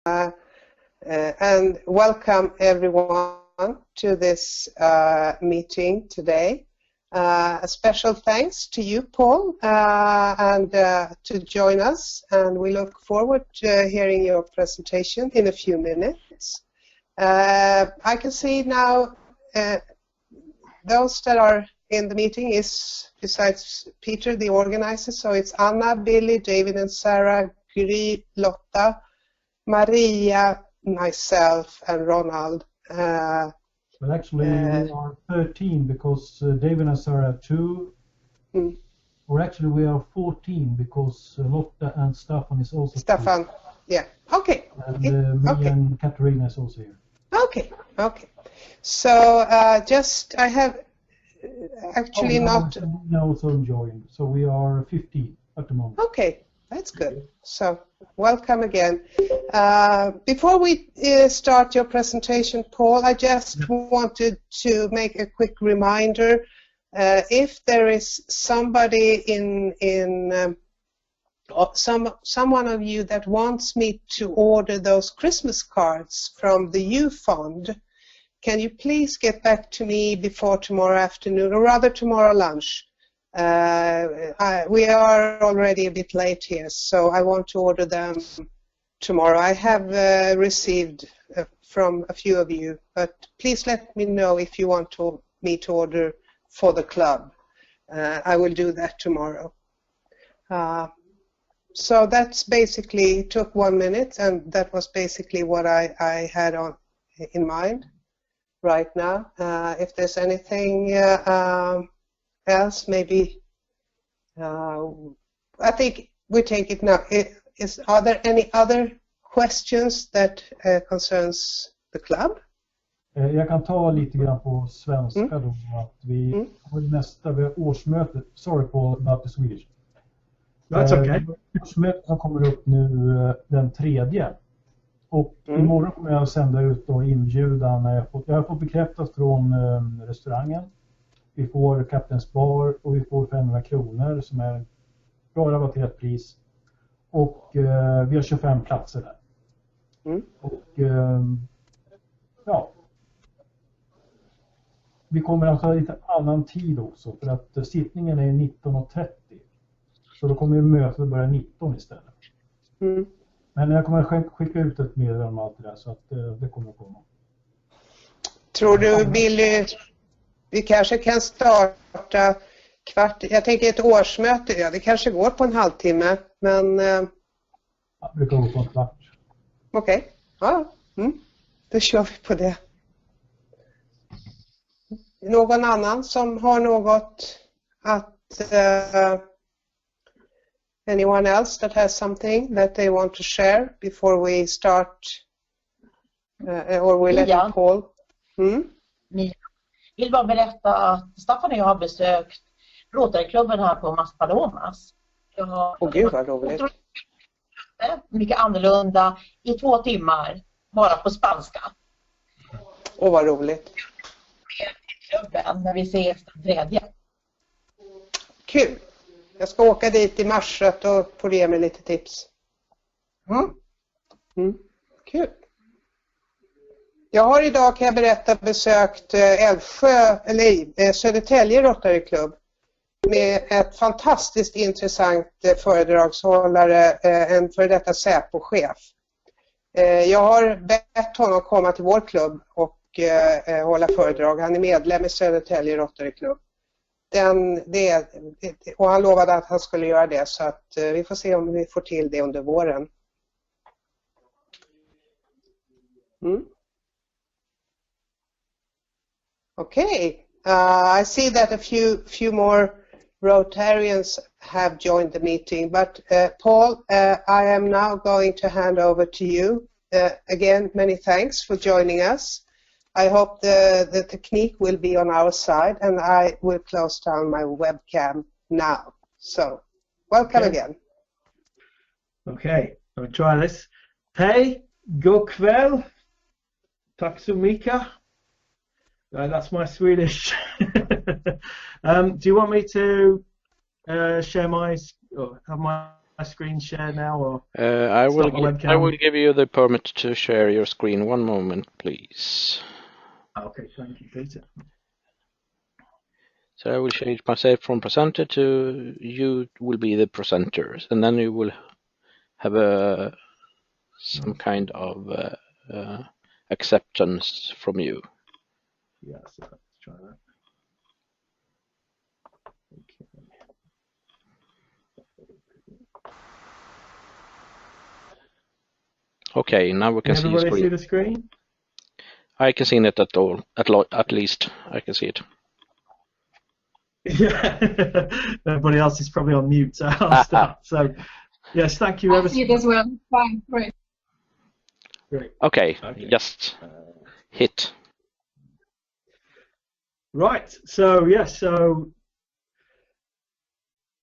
and welcome everyone to this meeting today. A special thanks to you, Paul, and to join us, and we look forward to hearing your presentation in a few minutes. I can see now those that are in the meeting is, besides Peter, the organizer, so it's Anna, Billy, David and Sarah, Gry, Lotta, Maria, myself and Ronald. Well, actually, we are 13 because David and Sarah are 2. Or actually, we are 14 because Lotta and Staffan is also Staffan, 2. yeah. Okay. And me and Katarina is also here. Okay, okay. So I have actually not... No, so joined. So we are 15 at the moment. Okay, that's good. So welcome again. Before we start your presentation, Paul, I just wanted to make a quick reminder. If there is somebody someone of you that wants me to order those Christmas cards from the youth fund, can you please get back to me before tomorrow afternoon, or rather tomorrow lunch? We are already a bit late here, so I want to order them tomorrow. I have received from a few of you, but please let me know if you want me to order for the club. I will do that tomorrow. So that's basically, it took 1 minute, and that was basically what I had in mind right now. If there's anything else, maybe I think we take it now. Are there any other questions that concerns the club? Jag kan ta lite grann på svenska då, att vi har årsmöte. Sorry Paul, about the Swedish. That's okay. Årsmötet som kommer upp nu den 3. Och imorgon kommer jag att sända ut då inbjudan. Jag har fått bekräftat från restaurangen. Vi får Kaptens bar och vi får 500 kronor som är bra rabatterat pris. Och vi har 25 platser där. Och ja. Vi kommer att ha lite annan tid också, för att sittningen är 19:30. Så då kommer mötet börja 19 istället. Men jag kommer att skicka ut ett meddelande om allt det där, så att det kommer att komma. Tror du, Billy, vi kanske kan starta kvart? Jag tänker ett årsmöte, ja, det kanske går på en halvtimme, men... Ja, det brukar gå på en kvart. Okej, ja. Då kör vi på det. Någon annan som har något att... anyone else that has something that they want to share before we start? Or we let it Paul? Jag vill bara berätta att Staffan och jag har besökt Rotaryklubben här på Maspalomas. Gud vad roligt. Mycket annorlunda i 2 timmar, bara på spanska. Vad roligt. Klubben när vi ses den 3. Kul. Jag ska åka dit i mars och få ge mig lite tips. Kul. Jag har idag, kan jag berätta, besökt Södertälje Rotaryklubb med ett fantastiskt intressant föredragshållare, en före detta Säpo-chef. Jag har bett honom komma till vår klubb och hålla föredrag. Han är medlem i Södertälje Rotaryklubb. Och han lovade att han skulle göra det, så att vi får se om vi får till det under våren. Okay, I see that a few more Rotarians have joined the meeting, but Paul, I am now going to hand over to you. Again, many thanks for joining us. I hope the technique will be on our side, and I will close down my webcam now. So, welcome again. Okay, let me try this. Hej, god kväll. Tack så mycket. That's my Swedish. Do you want me to share my... have my my screen share now, or I stop my webcam? will give you the permit to share your screen. One moment, please. Okay, thank you, Peter. So I will change myself from presenter to you will be the presenter, and then you will have some kind of acceptance from you. Yeah, so let's try that. Okay, now we can see your Everybody see screen. the screen? I can see it at least. I can see it. Yeah, everybody else is probably on mute, so I'll start. So, yes, thank you. I see it as well. Fine, great. Great. Okay, just hit. Right. So yes. So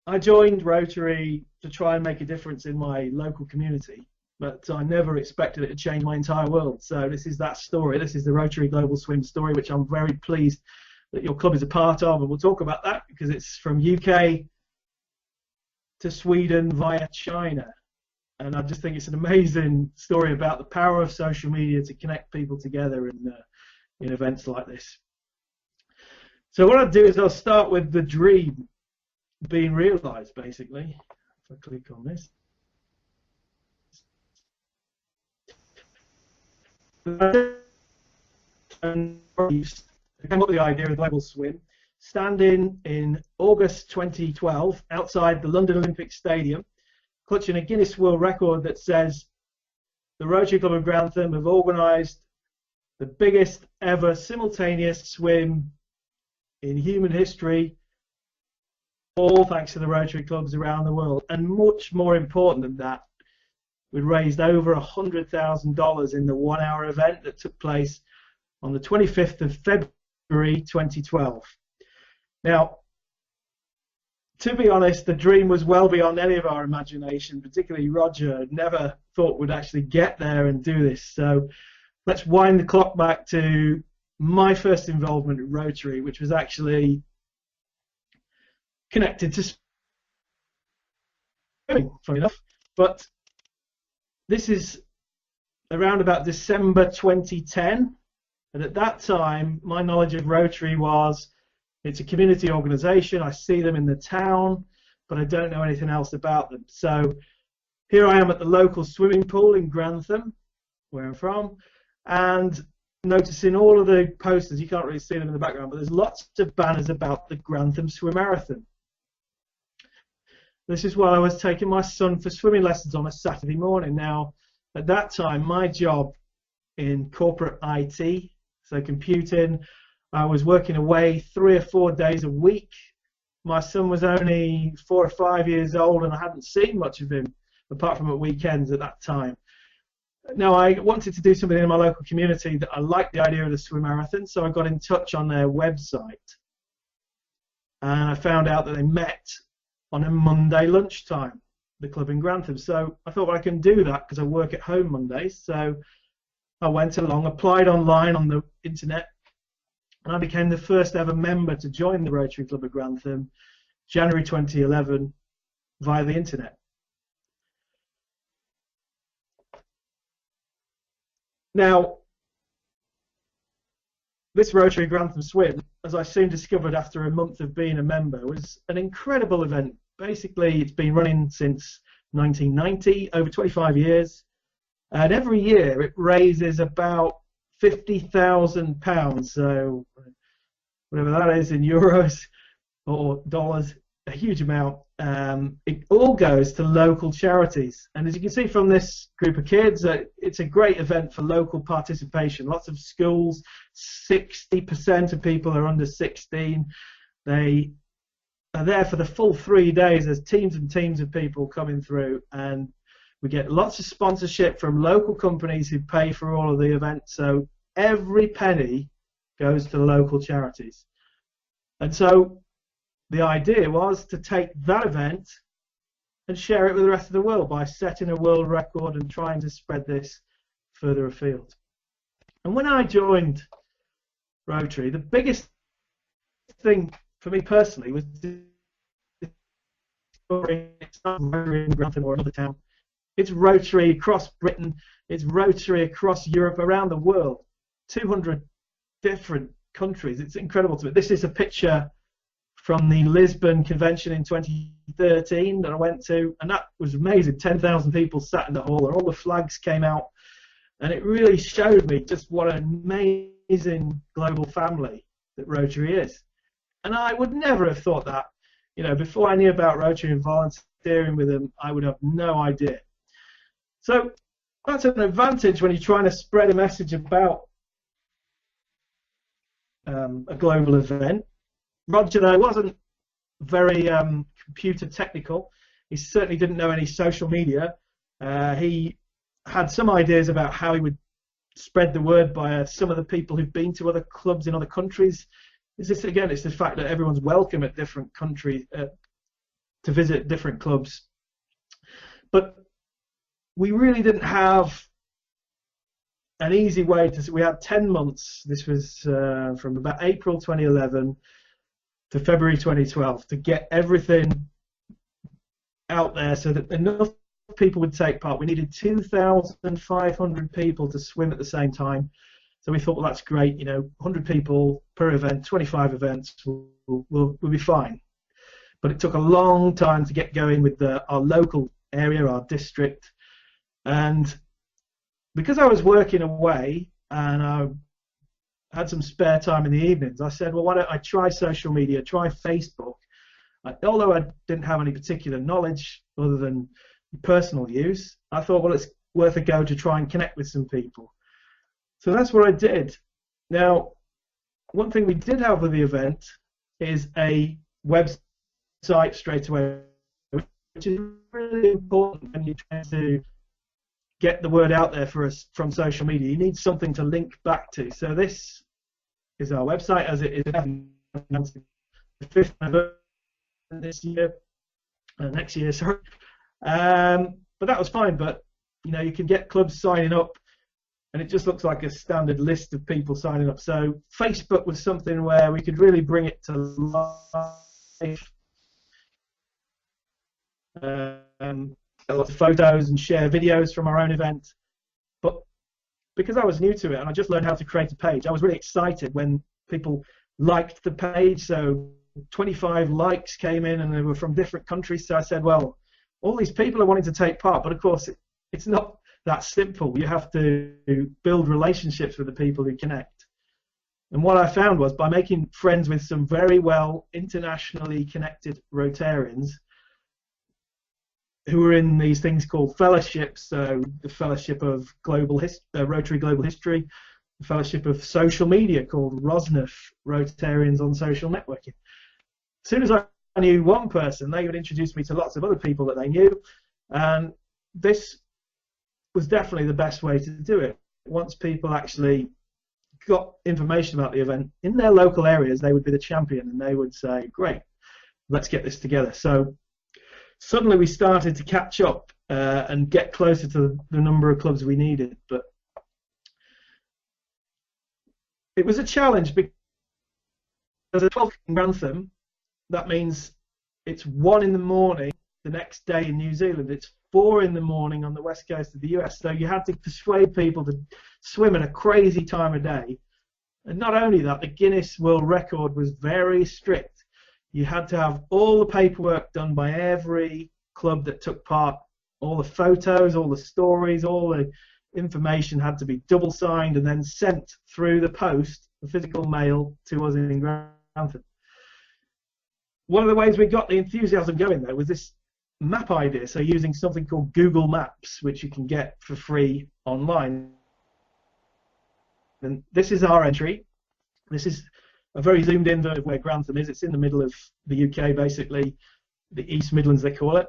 I joined Rotary to try and make a difference in my local community, but I never expected it to change my entire world. So this is that story. This is the Rotary Global Swim story, which I'm very pleased that your club is a part of, and we'll talk about that because it's from UK to Sweden via China. And I just think it's an amazing story about the power of social media to connect people together in events like this. So what I'll do is I'll start with the dream being realised, basically. If I click on this. And I came up with the idea of Global Swim, standing in August 2012 outside the London Olympic Stadium, clutching a Guinness World Record that says the Rotary Club of Grantham have organised the biggest ever simultaneous swim in human history, all thanks to the Rotary clubs around the world. And much more important than that, we raised over $100,000 in the 1 hour event that took place on the 25th of February 2012. Now, to be honest, the dream was well beyond any of our imagination, particularly Roger. Never thought we'd actually get there and do this. So let's wind the clock back to my first involvement in Rotary, which was actually connected to swimming, funny enough. But this is around about December 2010. And at that time, my knowledge of Rotary was it's a community organisation. I see them in the town, but I don't know anything else about them. So here I am at the local swimming pool in Grantham, where I'm from, and noticing all of the posters. You can't really see them in the background, but there's lots of banners about the Grantham Swimarathon. This is while I was taking my son for swimming lessons on a Saturday morning. Now, at that time, my job in corporate IT, so computing, I was working away 3 or 4 days a week. My son was only 4 or 5 years old, and I hadn't seen much of him apart from at weekends at that time. Now, I wanted to do something in my local community that I liked the idea of the Swimarathon, so I got in touch on their website, and I found out that they met on a Monday lunchtime, the club in Grantham. So I thought, well, I can do that because I work at home Mondays. So I went along, applied online on the internet, and I became the first ever member to join the Rotary Club of Grantham, January 2011, via the internet. Now, this Rotary Grantham Swim, as I soon discovered after a month of being a member, was an incredible event. Basically, it's been running since 1990, over 25 years, and every year it raises about £50,000, so whatever that is in euros or dollars, a huge amount. It all goes to local charities, and as you can see from this group of kids, it's a great event for local participation. Lots of schools, 60% of people are under 16. They are there for the full 3 days. There's teams and teams of people coming through, and we get lots of sponsorship from local companies who pay for all of the events. So every penny goes to local charities. And so the idea was to take that event and share it with the rest of the world by setting a world record and trying to spread this further afield. And when I joined Rotary, the biggest thing for me personally was discovering It's not Rotary in Grantham or another town. It's Rotary across Britain. It's Rotary across Europe, around the world. 200 different countries. It's incredible to me. This is a picture from the Lisbon Convention in 2013 that I went to, and that was amazing. 10,000 people sat in the hall, and all the flags came out, and it really showed me just what an amazing global family that Rotary is. And I would never have thought that, you know, before I knew about Rotary and volunteering with them, I would have no idea. So that's an advantage when you're trying to spread a message about a global event. Roger, though, wasn't very computer technical. He certainly didn't know any social media. He had some ideas about how he would spread the word by some of the people who've been to other clubs in other countries. It's the fact that everyone's welcome at different countries to visit different clubs. But we really didn't have an easy way to. We had 10 months. This was from about April 2011 to February 2012 to get everything out there so that enough people would take part. We needed 2,500 people to swim at the same time. So we thought, well, that's great. You know, 100 people per event, 25 events, we'll be fine. But it took a long time to get going with our local area, our district. And because I was working away and I had some spare time in the evenings, I said, well, why don't I try social media, try Facebook. Although I didn't have any particular knowledge other than personal use, I thought, well, it's worth a go to try and connect with some people. So that's what I did. Now, one thing we did have with the event is a website straight away, which is really important when you're trying to get the word out there for us from social media. You need something to link back to. So this is our website, as it is announced the 5th of November this year, next year, sorry. But that was fine. But you know, you can get clubs signing up, and it just looks like a standard list of people signing up. So Facebook was something where we could really bring it to life. A lot of photos and share videos from our own event. But because I was new to it and I just learned how to create a page, I was really excited when people liked the page. So 25 likes came in and they were from different countries. So I said, well, all these people are wanting to take part, but of course it's not that simple. You have to build relationships with the people who connect. And what I found was, by making friends with some very well internationally connected Rotarians who were in these things called fellowships, so the Fellowship of Rotary Global History, the Fellowship of Social Media called ROSNF, Rotarians on Social Networking. As soon as I knew one person, they would introduce me to lots of other people that they knew, and this was definitely the best way to do it. Once people actually got information about the event in their local areas, they would be the champion and they would say, great, let's get this together. So suddenly we started to catch up and get closer to the number of clubs we needed. But it was a challenge because there's a 12 in Grantham. That means it's 1 in the morning the next day in New Zealand. It's 4 in the morning on the west coast of the US. So you had to persuade people to swim at a crazy time of day. And not only that, the Guinness World Record was very strict. You had to have all the paperwork done by every club that took part. All the photos, all the stories, all the information had to be double signed and then sent through the post, the physical mail, to us in Grantham. One of the ways we got the enthusiasm going, though, was this map idea. So using something called Google Maps, which you can get for free online. And this is our entry. This is a very zoomed in version of where Grantham is. It's in the middle of the UK, basically, the East Midlands they call it.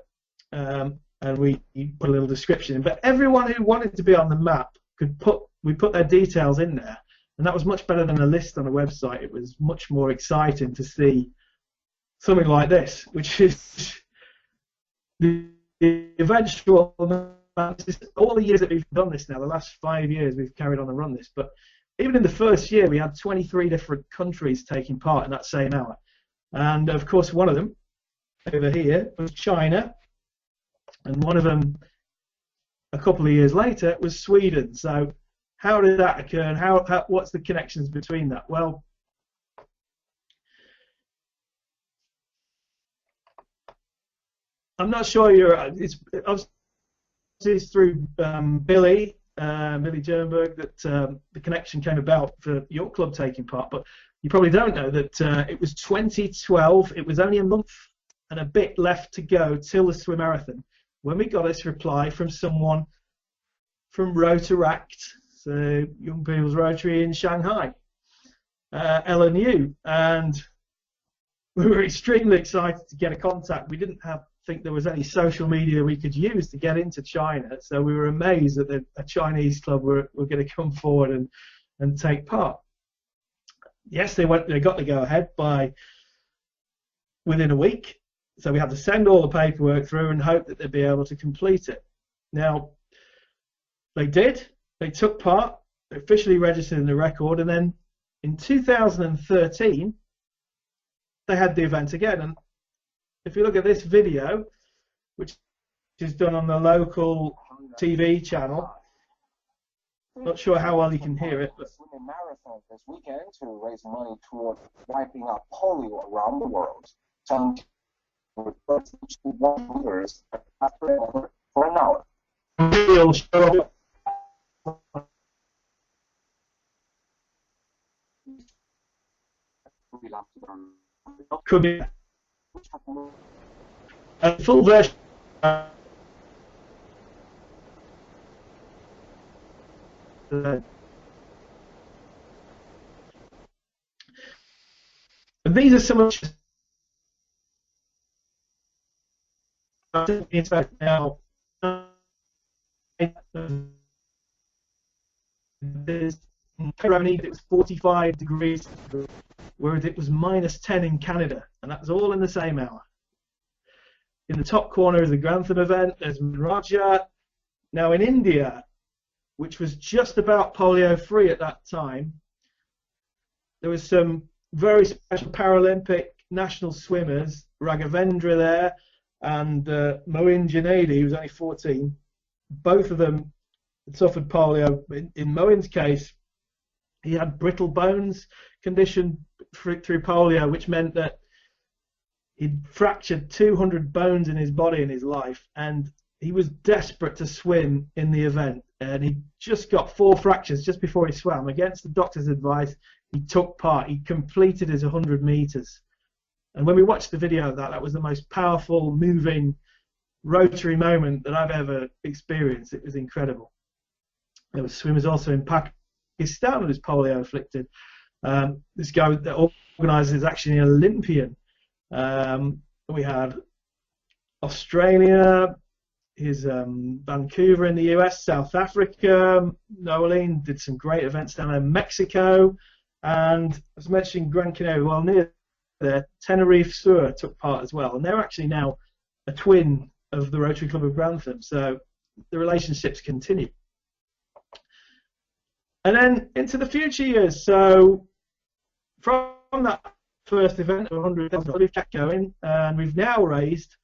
And we put a little description in. But everyone who wanted to be on the map we put their details in there, and that was much better than a list on a website. It was much more exciting to see something like this, which is the eventual. All the years that we've done this now, the last 5 years, we've carried on and run this. But even in the first year, we had 23 different countries taking part in that same hour. And of course, one of them over here was China. and one of them a couple of years later was Sweden. So how did that occur, and what's the connections between that? Well, I'm not sure it's through Billy Jernberg that the connection came about for your club taking part, but you probably don't know that it was 2012. It was only a month and a bit left to go till the Swimarathon when we got this reply from someone from Rotarykt, so Young People's Rotary in Shanghai, LNU, and we were extremely excited to get a contact. We didn't think there was any social media we could use to get into China, so we were amazed that a Chinese club were going to come forward and take part. Yes, they got the go ahead within a week, so we had to send all the paperwork through and hope that they'd be able to complete it. Now, they did. They took part. They officially registered in the record, and then in 2013 they had the event again. And if you look at this video, which is done on the local TV channel, not sure how well you can hear it, but swimming marathon this weekend to raise money toward wiping out polio around the world. Some with 1 meters after for an hour. We'll show could be a full version. And these are some of the now. It was 45 degrees, whereas it was -10 in Canada, and that was all in the same hour. In the top corner is the Grantham event. There's Raja. Now in India, which was just about polio-free at that time, there was some very special Paralympic national swimmers, Raghavendra there, and Moin Junaidi, who was only 14. Both of them suffered polio. In Moin's case, he had brittle bones condition through polio, which meant that he'd fractured 200 bones in his body in his life, and he was desperate to swim in the event, and he just got 4 fractures just before he swam. Against the doctor's advice, he took part. He completed his 100 meters. And when we watched the video of that, that was the most powerful, moving Rotary moment that I've ever experienced. It was incredible. There were swimmers also in Pakistan who was polio afflicted. This guy that organised is actually an Olympian. We had Australia, Vancouver in the US, South Africa. Noeline did some great events down there, Mexico, and as mentioned, Gran Canaria, well, near there, Tenerife Sur took part as well, and they're actually now a twin of the Rotary Club of Grantham, so the relationships continue. And then into the future years, so from that first event of $100,000, we've kept going, and we've now raised,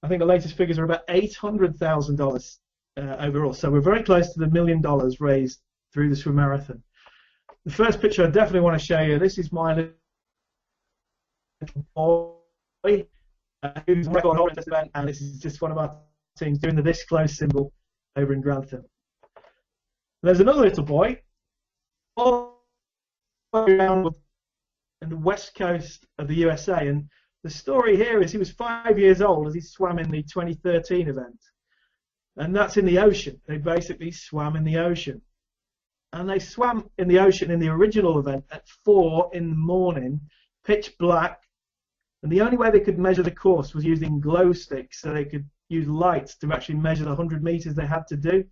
I think the latest figures are about $800,000 overall. So we're very close to the $1 million raised through the Swimarathon. The first picture I definitely want to show you, this is my little boy who's a record holder in this event, and this is just one of our teams doing the this close symbol over in Grantham. There's another little boy all the way around in the west coast of the USA, and the story here is he was 5 years old as he swam in the 2013 event, and that's in the ocean. They basically swam in the ocean, and they swam in the ocean in the original event at 4 in the morning, pitch black, and the only way they could measure the course was using glow sticks, so they could use lights to actually measure the 100 meters they had to do.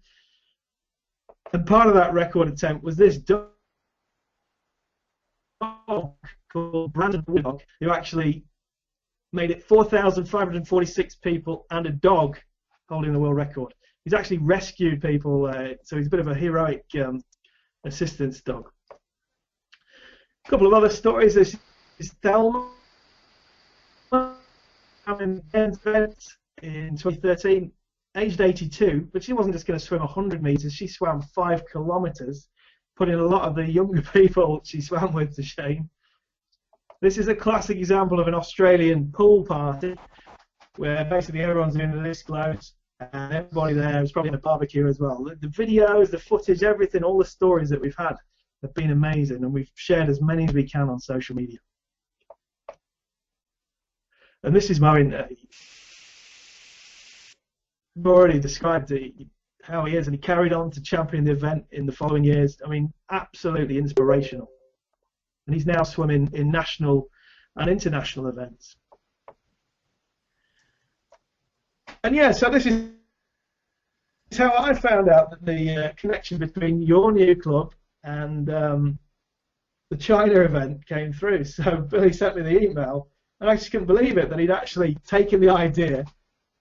And part of that record attempt was this dog called Brandon Woodcock, who actually made it 4,546 people and a dog holding the world record. He's actually rescued people, so he's a bit of a heroic assistance dog. A couple of other stories. This is Thelma. In in 2013, aged 82, but she wasn't just going to swim 100 meters, she swam 5 kilometers, putting a lot of the younger people she swam with to shame. This is a classic example of an Australian pool party, where basically everyone's in the list clothes, and everybody there is probably in a barbecue as well. The videos, the footage, everything, all the stories that we've had have been amazing, and we've shared as many as we can on social media. And this is Moen. I've already described how he is, and he carried on to champion the event in the following years. I mean, absolutely inspirational. And he's now swimming in national and international events. And yeah, so this is how I found out that the connection between your new club and the China event came through. So Billy sent me the email, and I just couldn't believe it that he'd actually taken the idea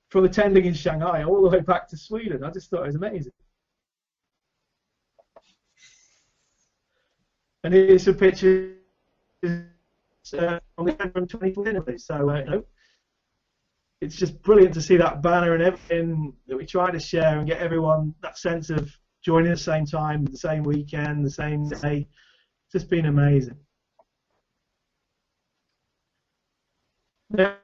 from attending in Shanghai all the way back to Sweden. I just thought it was amazing. And here's some pictures on the event from 2014. So you know, it's just brilliant to see that banner and everything that we try to share and get everyone that sense of joining at the same time, the same weekend, the same day. It's just been amazing. Now,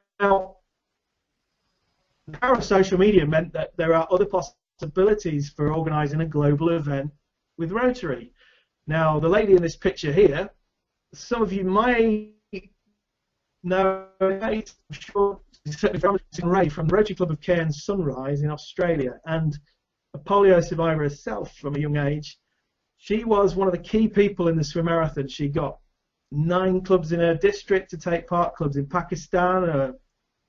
the power of social media meant that there are other possibilities for organising a global event with Rotary. Now, the lady in this picture here, some of you might know, I'm sure, Ray from the Rotary Club of Cairns Sunrise in Australia, and a polio survivor herself from a young age. She was one of the key people in the Swimarathon. She got 9 clubs in her district to take part, clubs in Pakistan,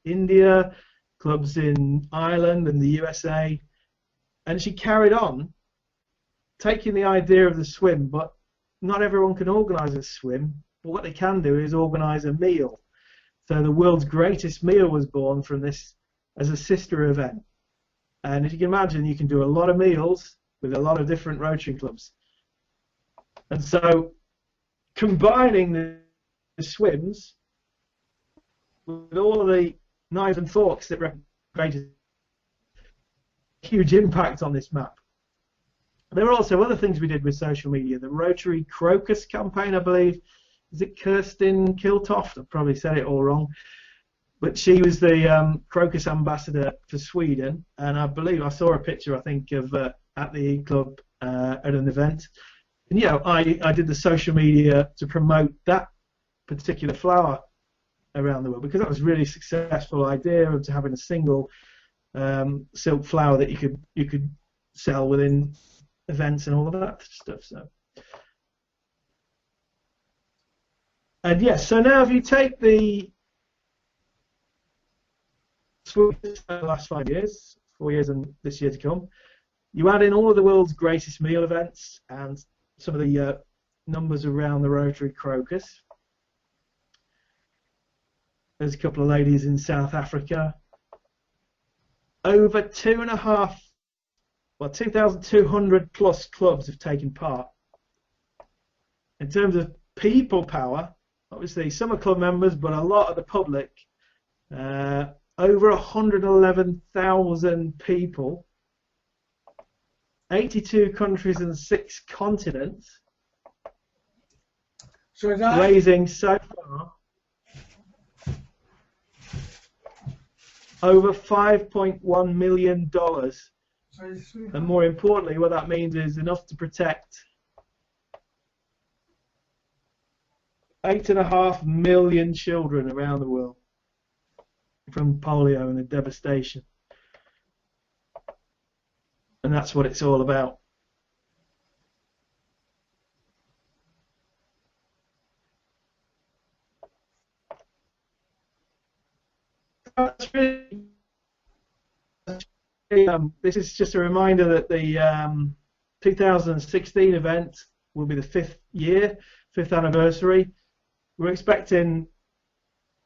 India, clubs in Ireland and the USA, and she carried on taking the idea of the swim, but not everyone can organise a swim, but what they can do is organise a meal. So the world's greatest meal was born from this as a sister event. And if you can imagine, you can do a lot of meals with a lot of different Rotary clubs. And so combining the swims with all of the knives and forks that created a huge impact on this map. There were also other things we did with social media. The Rotary Crocus campaign, I believe. Is it Kirsten Kiltoft? I probably said it all wrong. But she was the Crocus ambassador for Sweden. And I believe I saw a picture, I think, of at the E Club at an event. And, yeah, I did the social media to promote that particular flower around the world, because that was a really successful idea of having a single silk flower that you could sell within events and all of that stuff. So, and yes, so now if you take the last 5 years, 4 years and this year to come, you add in all of the world's greatest meal events and some of the numbers around the Rotary Crocus. There's a couple of ladies in South Africa. Over 2,200 plus clubs have taken part. In terms of people power, obviously some are club members, but a lot of the public, over 111,000 people, 82 countries and 6 continents, raising so far over $5.1 million. And more importantly, what that means is enough to protect 8.5 million children around the world from polio and the devastation. And that's what it's all about. This is just a reminder that the 2016 event will be the 5th anniversary. We're expecting,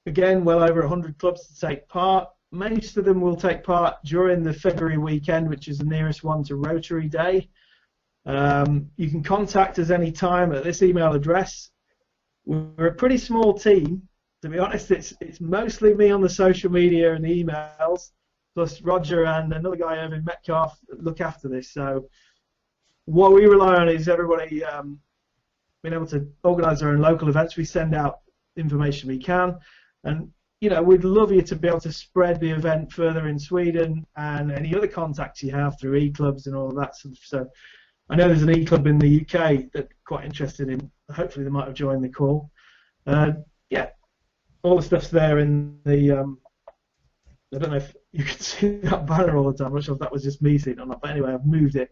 again, well over 100 clubs to take part. Most of them will take part during the February weekend, which is the nearest one to Rotary Day. You can contact us any time at this email address. We're a pretty small team. To be honest, it's mostly me on the social media and the emails, plus Roger and another guy, Irving Metcalf, look after this. So what we rely on is everybody being able to organise their own local events. We send out information we can, and you know, we'd love you to be able to spread the event further in Sweden and any other contacts you have through e-clubs and all of that sort of stuff. I know there's an e-club in the UK that quite interested in. Hopefully, they might have joined the call. Yeah, all the stuff's there in the. I don't know if you can see that banner all the time. I'm not sure if that was just me seeing it or not. But anyway, I've moved it.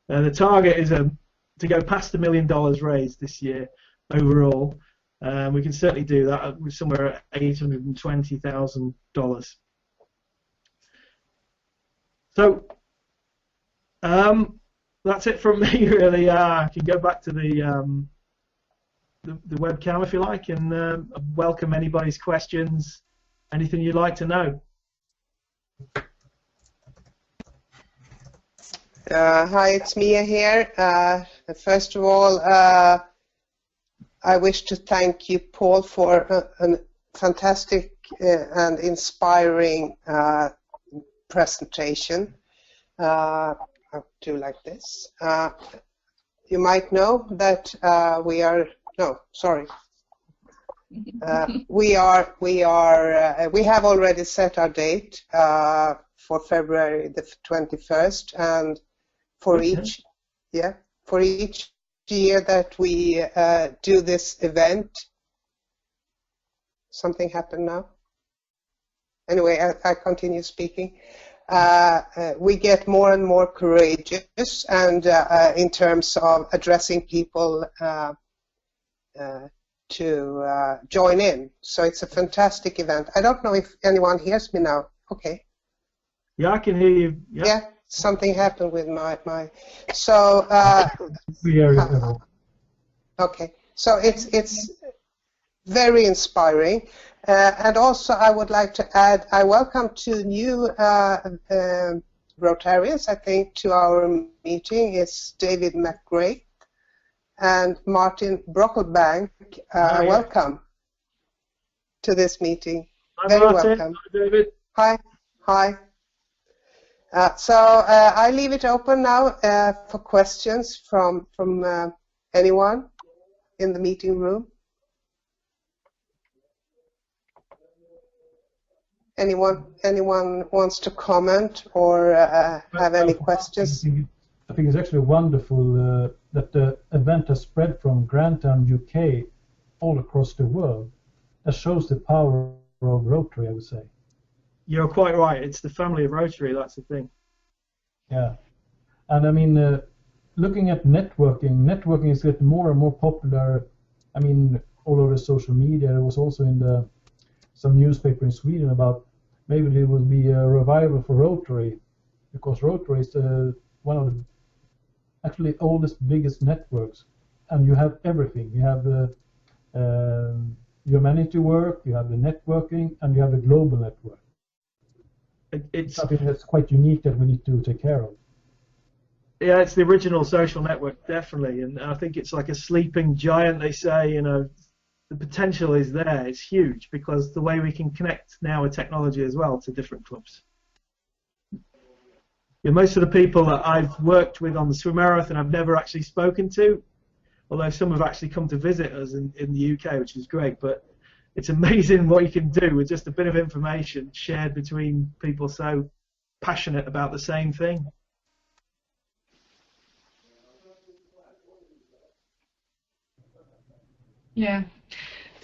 The target is to go past $1 million raised this year overall. We can certainly do that. We're somewhere at $820,000. So that's it from me, really. I can go back to the webcam if you like, and welcome anybody's questions, anything you'd like to know. Hi, it's Mia here. First of all, I wish to thank you, Paul, for a fantastic and inspiring presentation. I'll do like this. You might know that we have already set our date for February the 21st, and for each year that we do this event. Something happened now. Anyway, I continue speaking. We get more and more courageous, and in terms of addressing people to join in. So it's a fantastic event. I don't know if anyone hears me now. Okay. Yeah, I can hear you. Yep. Yeah, something happened with my. So. Okay. So it's very inspiring, and also I would like to add, I welcome two new Rotarians, I think, to our meeting. It's David McGrath and Martin Brocklebank. Welcome to this meeting. Hi, very Martin. welcome. Hi, David. Hi. So I leave it open now for questions from anyone in the meeting room. Anyone wants to comment or have any questions? I think it's actually wonderful that the event has spread from Grantham, UK, all across the world. That shows the power of Rotary, I would say. You're quite right. It's the family of Rotary, that's the thing. Yeah. And I mean, looking at networking is getting more and more popular. I mean, all over social media. There was also in some newspaper in Sweden about maybe there will be a revival for Rotary, because Rotary is one of the actually oldest, biggest networks, and you have everything. You have the humanity work, you have the networking, and you have the global network. It's something that's quite unique that we need to take care of. Yeah, it's the original social network, definitely, and I think it's like a sleeping giant. They say, you know, the potential is there. It's huge because the way we can connect now with technology as well to different clubs. Yeah, most of the people that I've worked with on the Swimarathon I've never actually spoken to, although some have actually come to visit us in the UK, which is great. But it's amazing what you can do with just a bit of information shared between people so passionate about the same thing. Yeah.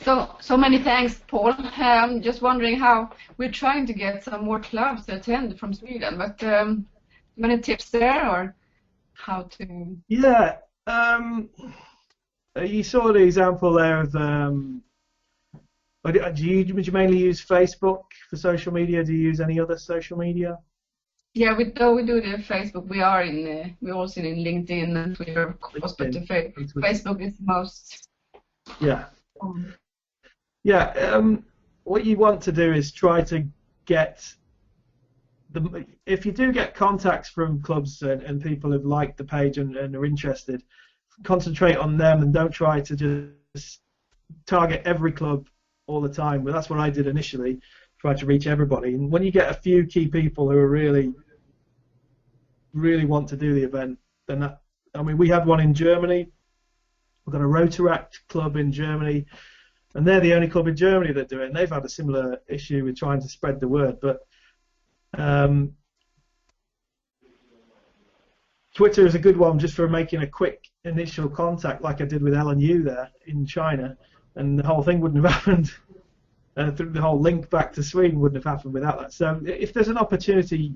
So many thanks, Paul. I'm just wondering how we're trying to get some more clubs to attend from Sweden, but many tips there, or how to? Yeah. You saw the example there of. Would you mainly use Facebook for social media? Do you use any other social media? Yeah, we do the Facebook. We're also in LinkedIn and Twitter, of course, but the Facebook is most. Yeah. Yeah. What you want to do is try to get if you do get contacts from clubs and people who've liked the page and are interested, concentrate on them and don't try to just target every club all the time. Well, that's what I did initially. try to reach everybody. And when you get a few key people who are really want to do the event, then that, I mean, we had one in Germany. We've got a Rotaryklubben club in Germany, and they're the only club in Germany that do it, and they've had a similar issue with trying to spread the word. But Twitter is a good one just for making a quick initial contact, like I did with LNU there in China, and the whole thing wouldn't have happened. Through the whole link back to Sweden wouldn't have happened without that. So if there's an opportunity,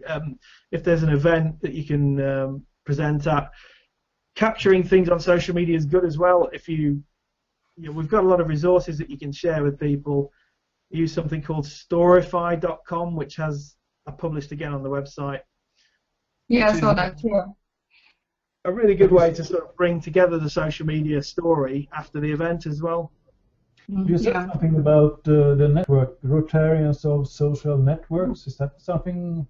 if there's an event that you can present at, capturing things on social media is good as well. If you know, we've got a lot of resources that you can share with people. Use something called storify.com, which has published again on the website. Yeah, I saw that. Yeah. A really good way to sort of bring together the social media story after the event as well. You said something about the network, Rotarians of Social Networks. Is that something?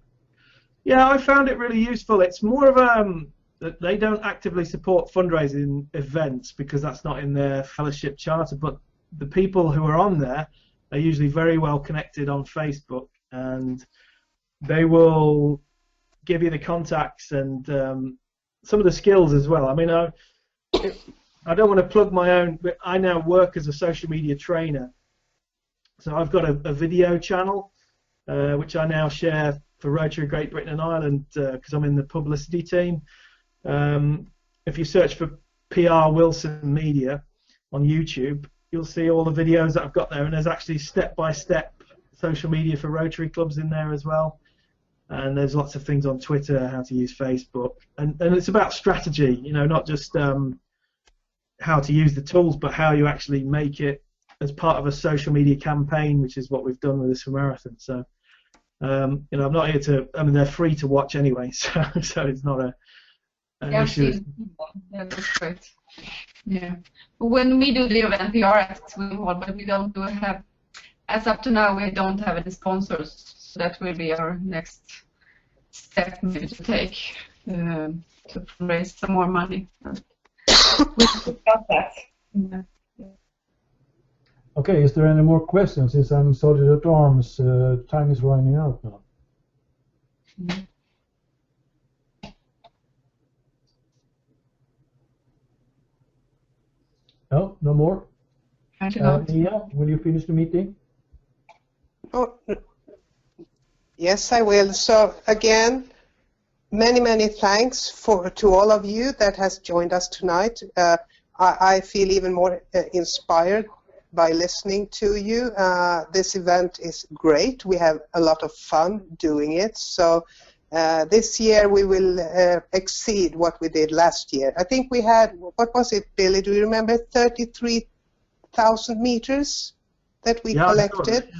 Yeah, I found it really useful. It's more of that they don't actively support fundraising events because that's not in their fellowship charter, but the people who are on there are usually very well connected on Facebook, and they will give you the contacts and some of the skills as well. I mean, I don't want to plug my own, but I now work as a social media trainer. So I've got a video channel, which I now share for Rotary Great Britain and Ireland because I'm in the publicity team. If you search for PR Wilson Media on YouTube, you'll see all the videos that I've got there, and there's actually step-by-step social media for Rotary clubs in there as well. And there's lots of things on Twitter, how to use Facebook, and it's about strategy, you know, not just how to use the tools, but how you actually make it as part of a social media campaign, which is what we've done with the Swimarathon. So, you know, I'm not here to. I mean, they're free to watch anyway, so it's not an issue. Yeah, that's great. Yeah, when we do the event, we are at Swim Hall, but we don't have. As up to now, we don't have any sponsors. So that will be our next step maybe to take to raise some more money. We got that. Yeah. Okay, is there any more questions? Since I'm Sergeant at Arms, time is running out now. No, no more? Nia, will you finish the meeting? Oh, yes, I will. So again, many thanks to all of you that has joined us tonight. I feel even more inspired by listening to you. This event is great. We have a lot of fun doing it. So this year we will exceed what we did last year. I think we had, what was it, Billy? Do you remember 33,000 meters that we collected?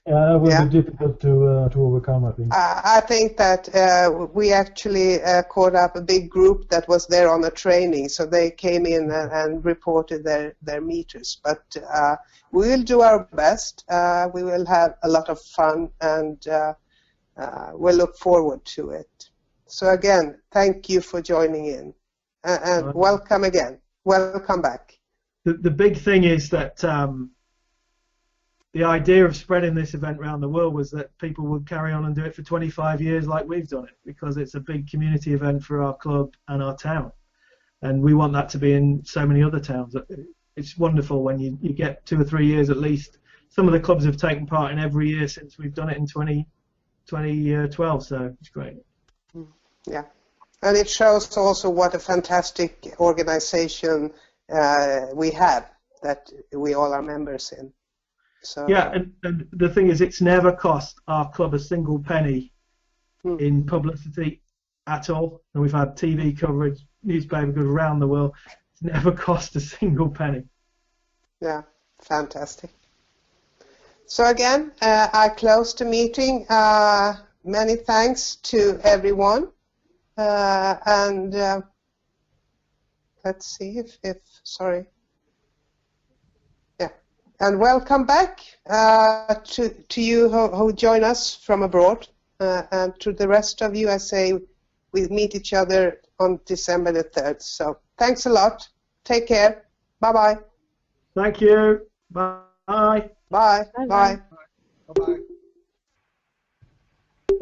Yeah, it will be difficult to overcome, I think. I think that we actually caught up a big group that was there on the training, so they came in and reported their meters. But we will do our best. We will have a lot of fun, and we'll look forward to it. So again, thank you for joining in, and welcome again. Welcome back. The big thing is that the idea of spreading this event around the world was that people would carry on and do it for 25 years like we've done it, because it's a big community event for our club and our town. And we want that to be in so many other towns. It's wonderful when you get 2 or 3 years at least. Some of the clubs have taken part in every year since we've done it in 2012, so it's great. Yeah, and it shows also what a fantastic organization we have, that we all are members in. So, yeah, and the thing is, it's never cost our club a single penny in publicity at all. And we've had TV coverage, newspaper coverage around the world. It's never cost a single penny. Yeah, fantastic. So again, I close the meeting. Many thanks to everyone. And let's see if sorry. And welcome back to you who join us from abroad, and to the rest of you, I say we meet each other on December the 3rd. So thanks a lot. Take care. Bye-bye. Thank you. Bye. Bye. Bye. Bye-bye.